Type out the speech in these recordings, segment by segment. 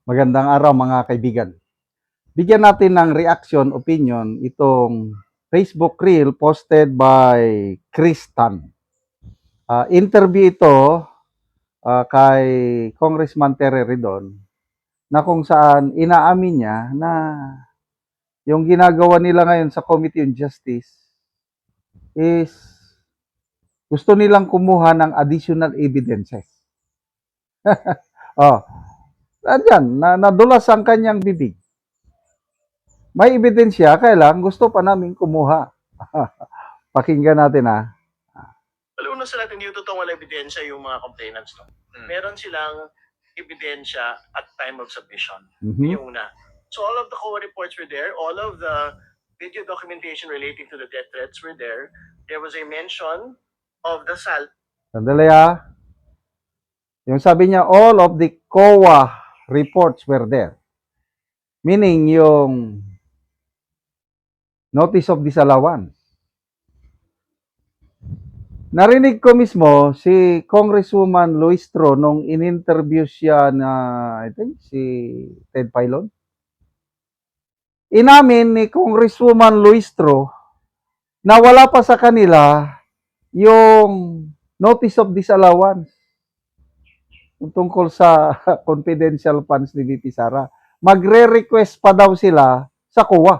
Magandang araw mga kaibigan. Bigyan natin ng reaction, opinion itong Facebook reel posted by Chris Tan. Interview ito kay Congressman Terry Ridon na kung saan inaamin niya na yung ginagawa nila ngayon sa Committee on Justice is gusto nilang kumuha ng additional evidences. Oh, andyan, nadulas ang kanyang bibig. May ebidensya, kailang gusto pa namin kumuha. Pakinggan natin ha. Alam na sa natin yung totoong wala ebidensya yung mga complainants. No? Meron silang ebidensya at time of submission. Yung una. So all of the COA reports were there. All of the video documentation relating to the death threats were there. There was a mention of the SAL. Sandali ha. Yung sabi niya, all of the COA reports were there. Meaning yung notice of disallowance. Narinig ko mismo si Congresswoman Luistro nung in-interview siya na, I think, si Ted Filon. Inamin ni Congresswoman Luistro na wala pa sa kanila yung notice of disallowance tungkol sa confidential funds ni VP Sara. Magre-request pa daw sila sa COA.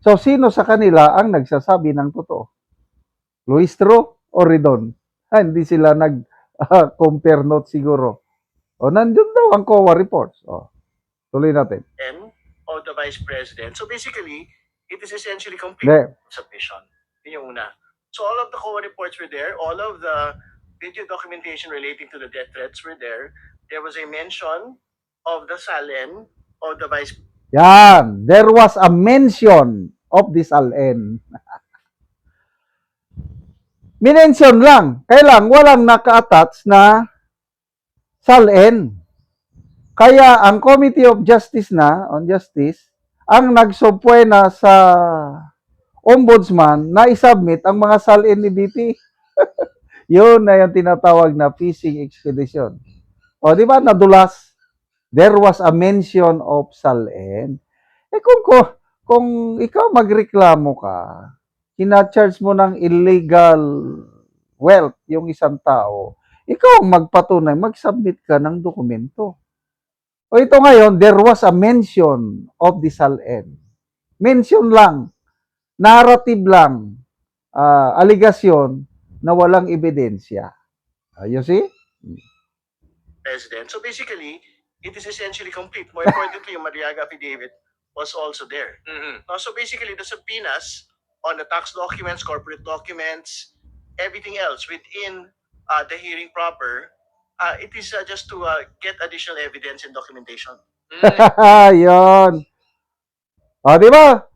So, sino sa kanila ang nagsasabi ng totoo? Luistro o Ridon? Hindi sila nag-compare notes siguro. O, nandun daw ang COA reports. O, tuloy natin. Of the Vice President. So basically, it is essentially complete submission. Yun yung una. So all of the COA reports were there. All of the video documentation relating to the death threats were there. There was a mention of the SALN of the Vice. Yan. There was a mention of the SALN. Minention lang. Kailang walang naka-attach na SALN. Kaya ang Committee of Justice on Justice, ang nagsupwena sa Ombudsman na isubmit ang mga SALN ni BP. Yun na yung tinatawag na fishing expedition. O, di ba, nadulas? There was a mention of SALN. Kung ikaw magreklamo ka, kina-charge mo ng illegal wealth yung isang tao, ikaw ang magpatunay, mag-submit ka ng dokumento. O ito ngayon, there was a mention of the SALN. Mention lang, narrative lang, aligasyon na walang ebidensya. You see? President. So basically, it is essentially complete. More importantly, yung Mariaga affidavit was also there. So basically, the subpoenas on the tax documents, corporate documents, everything else within the hearing proper, it is just to get additional evidence and documentation. Yun. O, di ba?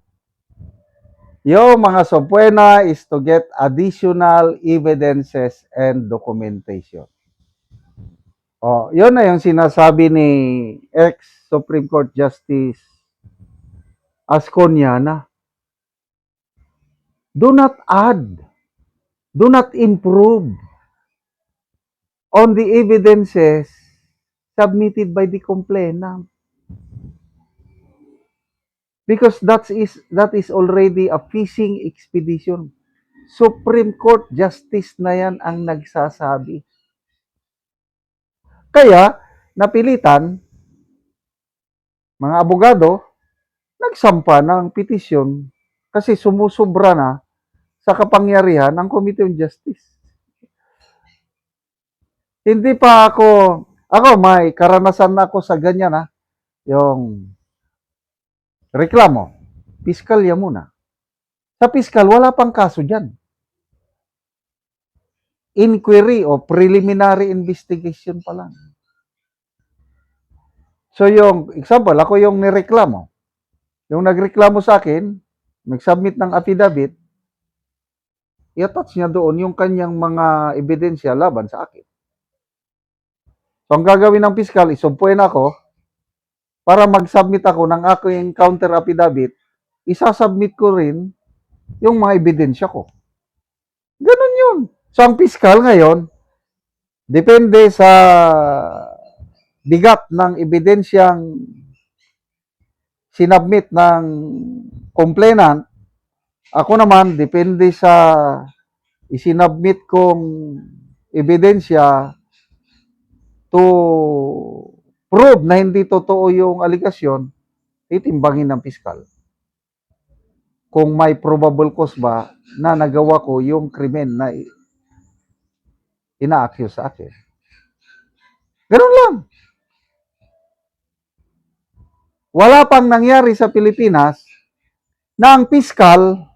Yung mga subpoena is to get additional evidences and documentation. O, yun na yung sinasabi ni ex-Supreme Court Justice Asconiana. Do not add, do not improve on the evidences submitted by the complainant. Because that is already a fishing expedition. Supreme Court Justice na yan ang nagsasabi. Kaya, napilitan, mga abogado, nagsampa ng petisyon kasi sumusubra na sa kapangyarihan ng Committee on Justice. Hindi pa ako may karanasan na ako sa ganyan yung reklamo, piskalya muna. Sa piskal, wala pang kaso dyan. Inquiry o preliminary investigation pa lang. So yung, example, ako yung nireklamo. Yung nagreklamo sa akin, nag-submit ng affidavit, i-attach niya doon yung kanyang mga ebidensya laban sa akin. So ang gagawin ng piskal, isumpuin ako, para mag-submit ako ng aking counter affidavit, isasubmit ko rin yung mga ebidensya ko. Ganun yun. So, ang piskal ngayon, depende sa bigat ng ebidensyang sinabmit ng complainant, ako naman, depende sa isinabmit kong ebidensya to prove na hindi totoo yung aligasyon, titimbangin ng piskal. Kung may probable cause ba na nagawa ko yung krimen na ina-accuse sa akin. Ganun lang. Wala pang nangyari sa Pilipinas na ang piskal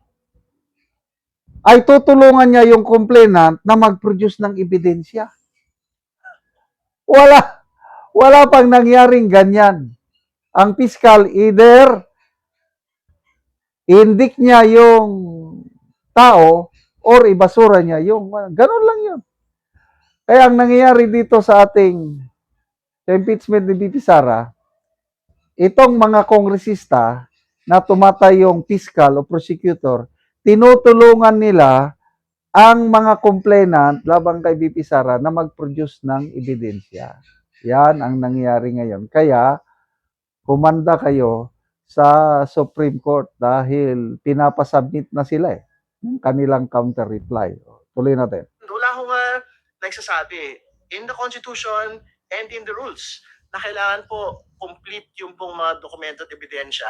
ay tutulungan niya yung complainant na mag-produce ng ebidensya. Wala pang nangyaring ganyan. Ang piskal either indict niya yung tao or ibasura niya yung ganun lang yun. Kaya ang nangyayari dito sa ating sa impeachment ni BP Sara, itong mga kongresista na tumatay yung piskal o prosecutor, tinutulungan nila ang mga complainant labang kay BP Sara na mag-produce ng ebidensya. Yan ang nangyayari ngayon. Kaya, kumanda kayo sa Supreme Court dahil pinapasubmit na sila ng kanilang counter-reply. Tuloy natin. Wala akong nagsasabi in the Constitution and in the rules na kailangan po complete yung pong mga dokumento at ebidensya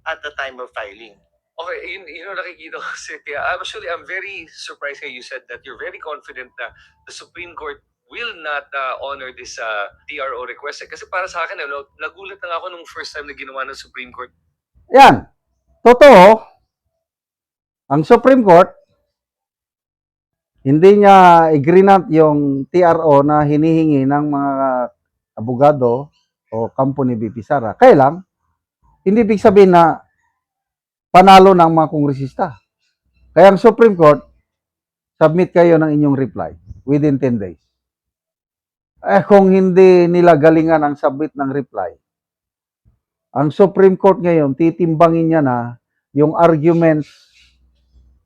at the time of filing. Okay, yun ang nakikita ko kasi kaya actually I'm very surprised that you said that you're very confident na the Supreme Court will not honor this TRO request. Kasi para sa akin, nagulat na ako nung first time na ginawa ng Supreme Court. Yan. Totoo, ang Supreme Court, hindi niya i-grant yung TRO na hinihingi ng mga abogado o company BP Sara. Kaya lang, hindi ibig sabihin na panalo ng mga kongresista. Kaya ang Supreme Court, submit kayo ng inyong reply within 10 days. Kung hindi nila galingan ang submit ng reply, ang Supreme Court ngayon, titimbangin niya na yung arguments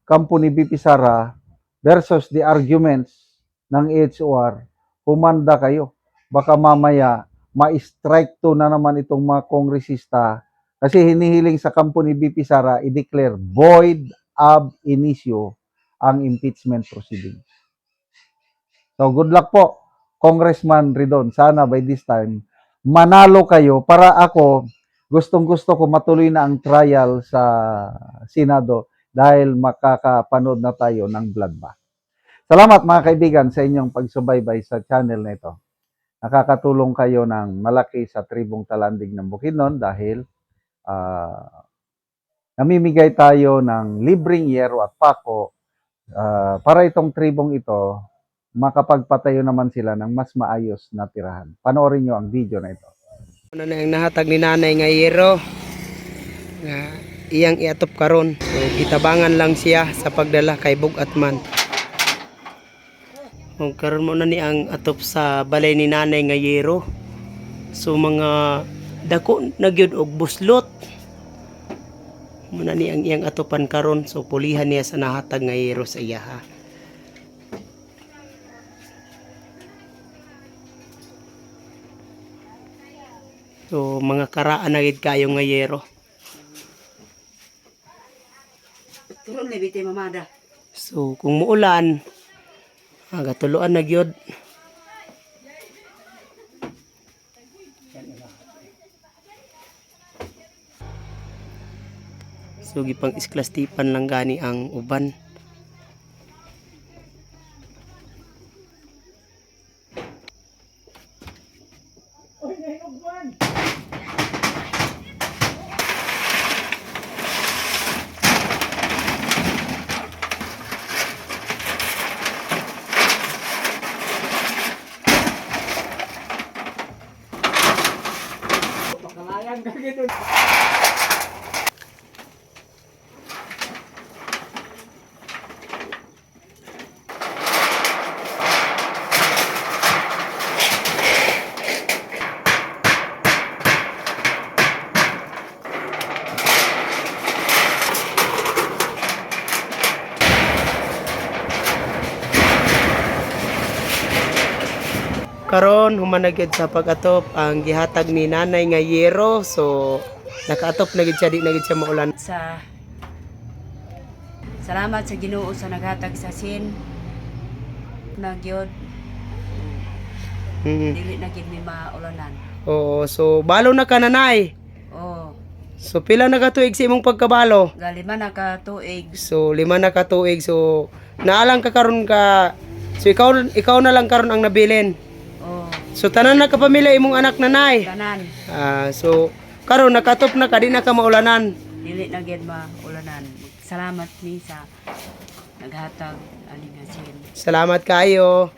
company BP Sara versus the arguments ng HOR, humanda kayo. Baka mamaya, ma-strike to na naman itong mga kongresista kasi hinihiling sa company BP Sara i-declare void ab initio ang impeachment proceedings. So good luck po, Congressman Ridon. Sana by this time, manalo kayo para ako, gustong-gusto ko matuloy na ang trial sa Senado dahil makakapanood na tayo ng bloodbath. Salamat mga kaibigan sa inyong pagsubaybay sa channel na ito. Nakakatulong kayo ng malaki sa tribong Talandig ng Bukidnon dahil namimigay tayo ng libreng yero at pako para itong tribong ito makapagpatayo naman sila ng mas maayos na tirahan. Panoorin nyo ang video na ito. Ano na yung nahatag ni nanay nga yero nga iyang iatop karon. So gitabangan lang siya sa pagdala kay Bugatman. Kung karon mo na ni ang atop sa balay ni nanay nga yero. So mga dako na gyud og buslot. Muna ni ang iyang atopan karon. So pulihan niya sa nahatag nga yero sa iya ha. So mga karaan na gid kayo nga yero. Turun na biti mamada. So kung muulan, gatuluan na gyud. So gipang isklastipan lang gani ang uban. Kalayan ka gitu. karon human na gyud sa pag-atop ang gihatag ni nanay nga yero. So nakaatop na gyud siya, di na gyud siya maulan. Salamat sa Ginoo sa naghatag sa sin. Nagyod, Mm. dili na gid mi maulanan. Oo, so balo na ka nanay. Oh, So pila na ka tuig sa imong pagkabalo? galima na ka tuig. So 5 na ka tuig. So naalang ka karon ka. So ikaw na lang karon ang nabilin. Oh, So tanan na ka pamilya imong anak nanay. tanan, So karon nakatop na ka, di na ka maulanan. dili na gid maulanan. Salamat mi sa naghatag ani nga sin. Salamat kayo.